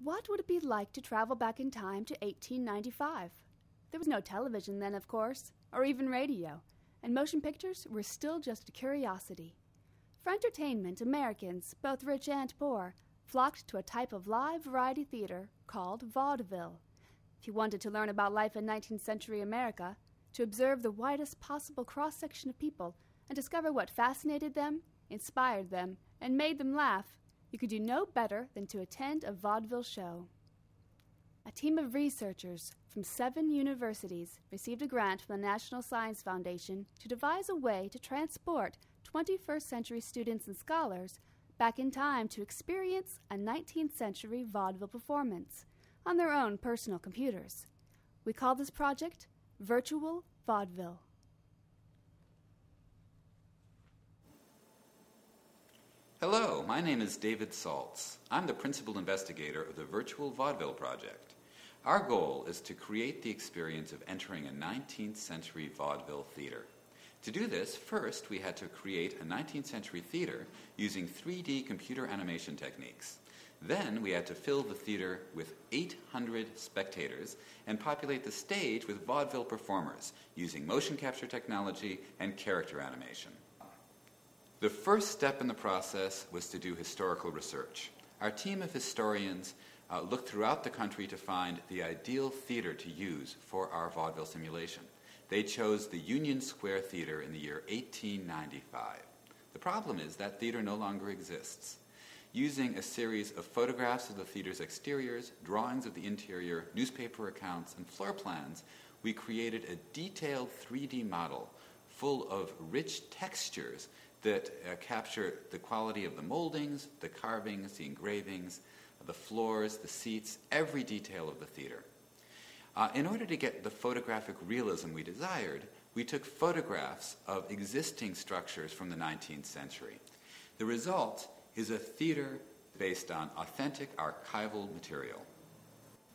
What would it be like to travel back in time to 1895? There was no television then, of course, or even radio, and motion pictures were still just a curiosity. For entertainment, Americans, both rich and poor, flocked to a type of live variety theater called vaudeville. If you wanted to learn about life in 19th century America, to observe the widest possible cross-section of people and discover what fascinated them, inspired them, and made them laugh, you could do no better than to attend a vaudeville show. A team of researchers from 7 universities received a grant from the National Science Foundation to devise a way to transport 21st century students and scholars back in time to experience a 19th century vaudeville performance on their own personal computers. We call this project Virtual Vaudeville. Hello, my name is David Saltz. I'm the principal investigator of the Virtual Vaudeville Project. Our goal is to create the experience of entering a 19th century vaudeville theater. To do this, first we had to create a 19th century theater using 3D computer animation techniques. Then we had to fill the theater with 800 spectators and populate the stage with vaudeville performers using motion capture technology and character animation. The first step in the process was to do historical research. Our team of historians looked throughout the country to find the ideal theater to use for our vaudeville simulation. They chose the Union Square Theater in the year 1895. The problem is that theater no longer exists. Using a series of photographs of the theater's exteriors, drawings of the interior, newspaper accounts, and floor plans, we created a detailed 3D model full of rich textures that capture the quality of the moldings, the carvings, the engravings, the floors, the seats, every detail of the theater. In order to get the photographic realism we desired, we took photographs of existing structures from the 19th century. The result is a theater based on authentic archival material.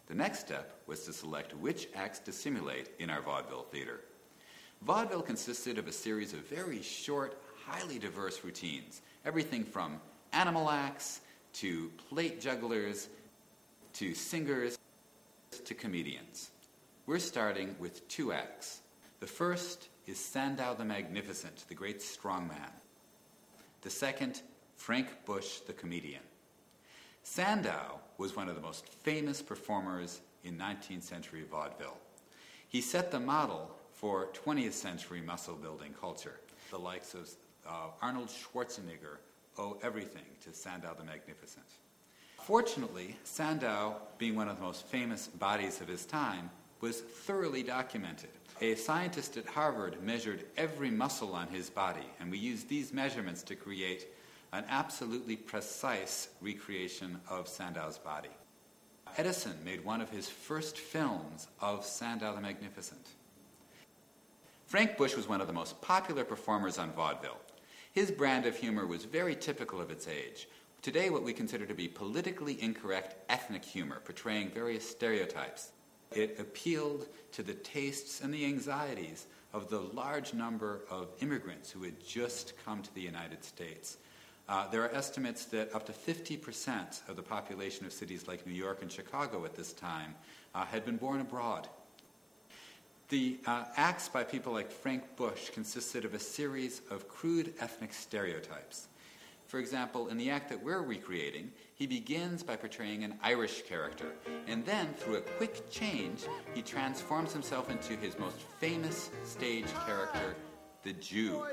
The next step was to select which acts to simulate in our vaudeville theater. Vaudeville consisted of a series of very short, highly diverse routines, everything from animal acts to plate jugglers to singers to comedians. We're starting with 2 acts. The first is Sandow the Magnificent, the great strongman. The second, Frank Bush the comedian. Sandow was one of the most famous performers in 19th century vaudeville. He set the model for 20th century muscle building culture. The likes of Arnold Schwarzenegger owe everything to Sandow the Magnificent. Fortunately, Sandow, being one of the most famous bodies of his time, was thoroughly documented. A scientist at Harvard measured every muscle on his body, and we used these measurements to create an absolutely precise recreation of Sandow's body. Edison made one of his first films of Sandow the Magnificent. Frank Bush was one of the most popular performers on vaudeville. His brand of humor was very typical of its age. Today, what we consider to be politically incorrect ethnic humor, portraying various stereotypes. It appealed to the tastes and the anxieties of the large number of immigrants who had just come to the United States. There are estimates that up to 50% of the population of cities like New York and Chicago at this time had been born abroad. The acts by people like Frank Bush consisted of a series of crude ethnic stereotypes. For example, in the act that we're recreating, he begins by portraying an Irish character, and then, through a quick change, he transforms himself into his most famous stage character, the Jew.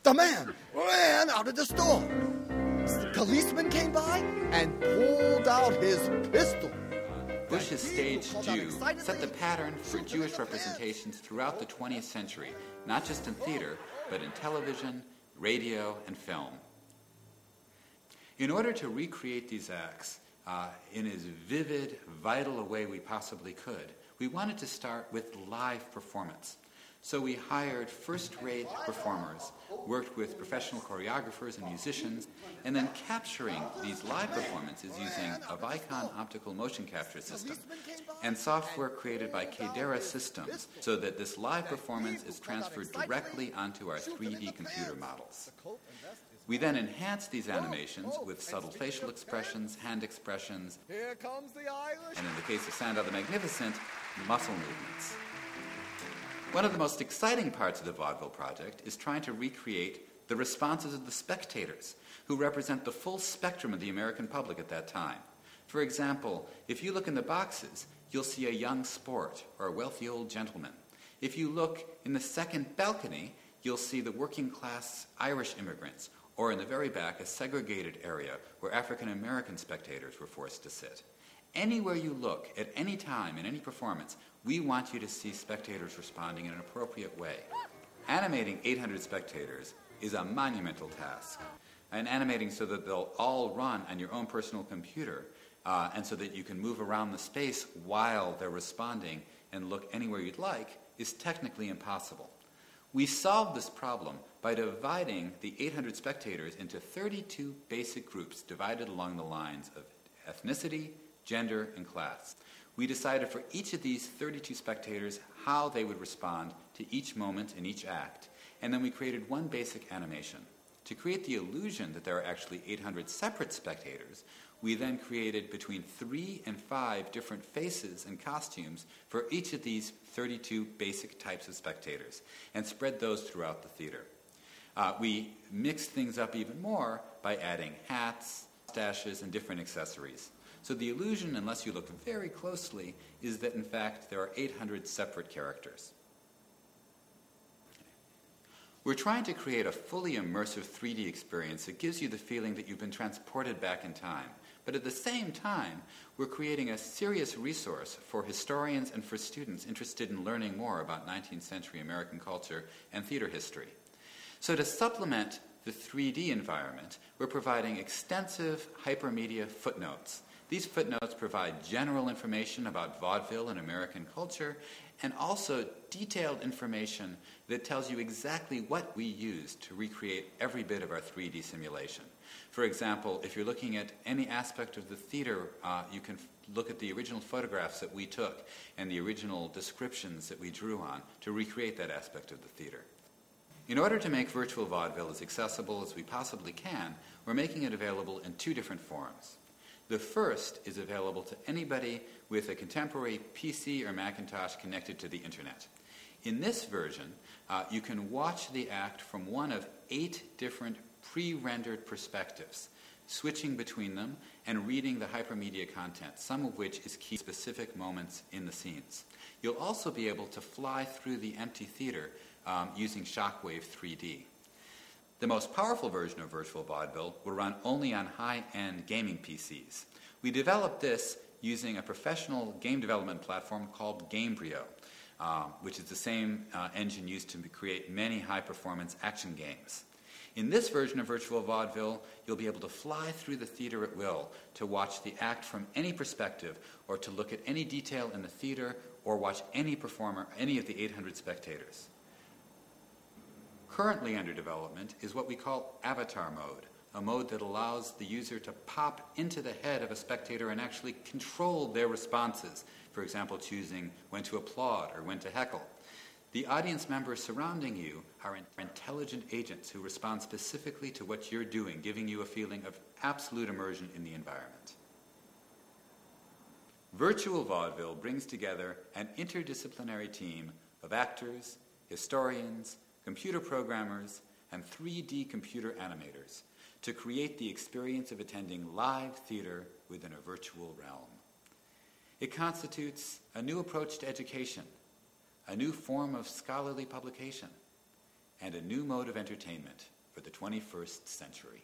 The man ran out of the store. The policeman came by and pulled out his pistol. Bush's stage Jew set the pattern for Jewish representations throughout the 20th century, not just in theater, but in television, radio, and film. In order to recreate these acts in as vivid, vital a way we possibly could, we wanted to start with live performance. So we hired first-rate performers, worked with professional choreographers and musicians, and then capturing these live performances using a Vicon optical motion capture system and software created by Cadera Systems so that this live performance is transferred directly onto our 3D computer models. We then enhance these animations with subtle facial expressions, hand expressions, Here comes the Irish. and in the case of Sandow the Magnificent, muscle movements. One of the most exciting parts of the Vaudeville project is trying to recreate the responses of the spectators, who represent the full spectrum of the American public at that time. For example, if you look in the boxes, you'll see a young sport or a wealthy old gentleman. If you look in the second balcony, you'll see the working class Irish immigrants, or in the very back, a segregated area where African American spectators were forced to sit. Anywhere you look, at any time, in any performance, we want you to see spectators responding in an appropriate way. Animating 800 spectators is a monumental task. And animating so that they'll all run on your own personal computer, and so that you can move around the space while they're responding and look anywhere you'd like, is technically impossible. We solved this problem by dividing the 800 spectators into 32 basic groups divided along the lines of ethnicity, gender, and class. We decided for each of these 32 spectators how they would respond to each moment in each act, and then we created one basic animation. To create the illusion that there are actually 800 separate spectators, we then created between 3 and 5 different faces and costumes for each of these 32 basic types of spectators, and spread those throughout the theater. We mixed things up even more by adding hats, mustaches, and different accessories. So the illusion, unless you look very closely, is that in fact there are 800 separate characters. We're trying to create a fully immersive 3D experience that gives you the feeling that you've been transported back in time. But at the same time, we're creating a serious resource for historians and for students interested in learning more about 19th century American culture and theater history. So to supplement the 3D environment, we're providing extensive hypermedia footnotes. These footnotes provide general information about vaudeville and American culture, and also detailed information that tells you exactly what we used to recreate every bit of our 3D simulation. For example, if you're looking at any aspect of the theater, you can look at the original photographs that we took and the original descriptions that we drew on to recreate that aspect of the theater. In order to make virtual vaudeville as accessible as we possibly can, we're making it available in 2 different forms. The first is available to anybody with a contemporary PC or Macintosh connected to the internet. In this version, you can watch the act from one of 8 different pre-rendered perspectives, switching between them and reading the hypermedia content, some of which is key to specific moments in the scenes. You'll also be able to fly through the empty theater using Shockwave 3D. The most powerful version of virtual vaudeville will run only on high-end gaming PCs. We developed this using a professional game development platform called Gamebryo, which is the same engine used to create many high-performance action games. In this version of virtual vaudeville, you'll be able to fly through the theater at will to watch the act from any perspective, or to look at any detail in the theater, or watch any performer, any of the 800 spectators. Currently under development is what we call avatar mode, a mode that allows the user to pop into the head of a spectator and actually control their responses, for example, choosing when to applaud or when to heckle. The audience members surrounding you are intelligent agents who respond specifically to what you're doing, giving you a feeling of absolute immersion in the environment. Virtual vaudeville brings together an interdisciplinary team of actors, historians, computer programmers, and 3D computer animators to create the experience of attending live theater within a virtual realm. It constitutes a new approach to education, a new form of scholarly publication, and a new mode of entertainment for the 21st century.